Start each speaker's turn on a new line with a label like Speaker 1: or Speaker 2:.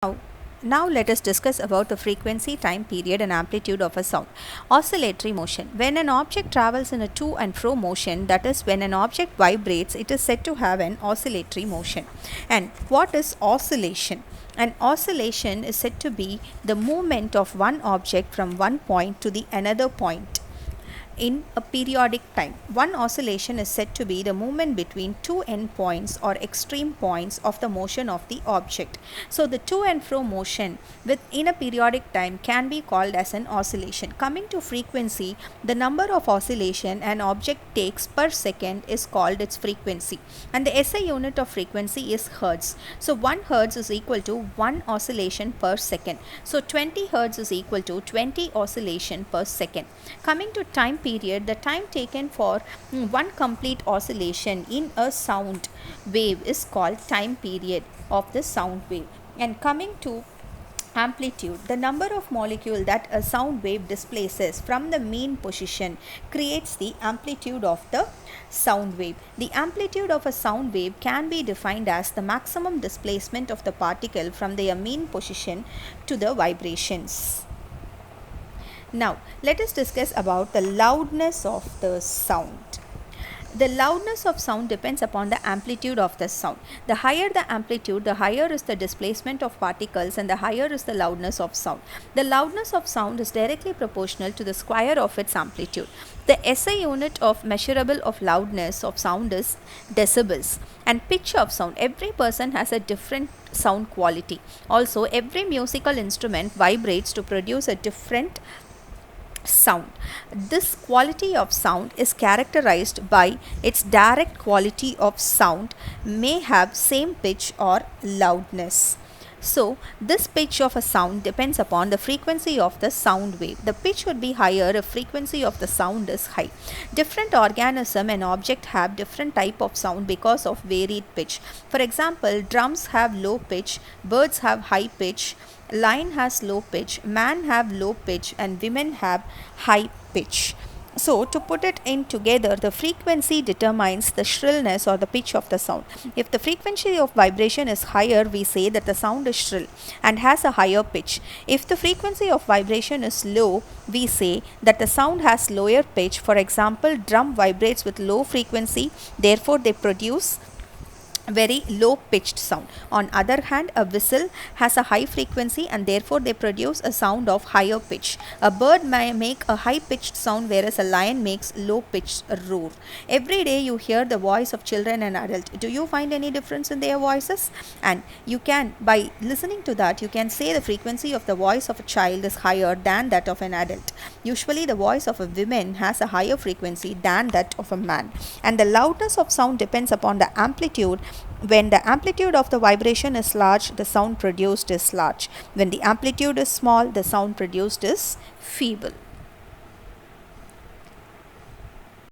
Speaker 1: Now, now let us discuss about the frequency, time period and amplitude of a sound. Oscillatory motion. When an object travels in a to and fro motion, that is when an object vibrates, it is said to have an oscillatory motion. And what is oscillation? An oscillation is said to be the movement of one object from one point to the another point in a periodic time. One oscillation is said to be the movement between two endpoints or extreme points of the motion of the object. So the to and fro motion within a periodic time can be called as an oscillation. Coming to frequency, the number of oscillation an object takes per second is called its frequency, and the SI unit of frequency is hertz. So 1 hertz is equal to 1 oscillation per second. So 20 hertz is equal to 20 oscillation per second. Coming to time period, the time taken for one complete oscillation in a sound wave is called time period of the sound wave. And coming to amplitude, the number of molecules that a sound wave displaces from the mean position creates the amplitude of the sound wave. The amplitude of a sound wave can be defined as the maximum displacement of the particle from their mean position to the vibrations. Now, let us discuss about the loudness of the sound. The loudness of sound depends upon the amplitude of the sound. The higher the amplitude, the higher is the displacement of particles and the higher is the loudness of sound. The loudness of sound is directly proportional to the square of its amplitude. The SI unit of measurable of loudness of sound is decibels. And pitch of sound. Every person has a different sound quality. Also, every musical instrument vibrates to produce a different sound. This quality of sound is characterized by its direct quality of sound may have same pitch or loudness. So, this pitch of a sound depends upon the frequency of the sound wave. The pitch would be higher if frequency of the sound is high. Different organism and object have different type of sound because of varied pitch. For example, drums have low pitch, birds have high pitch, lion has low pitch, man have low pitch and women have high pitch. So, to put it in together, the frequency determines the shrillness or the pitch of the sound. If the frequency of vibration is higher, we say that the sound is shrill and has a higher pitch. If the frequency of vibration is low, we say that the sound has lower pitch. For example, drum vibrates with low frequency, therefore they produce very low pitched sound. On other hand, a whistle has a high frequency and therefore they produce a sound of higher pitch. A bird may make a high pitched sound whereas a lion makes low pitched roar. Every day you hear the voice of children and adults. Do you find any difference in their voices? And you can, by listening to that, you can say the frequency of the voice of a child is higher than that of an adult. Usually the voice of a woman has a higher frequency than that of a man. And the loudness of sound depends upon the amplitude. When the amplitude of the vibration is large, the sound produced is large. When the amplitude is small, the sound produced is feeble.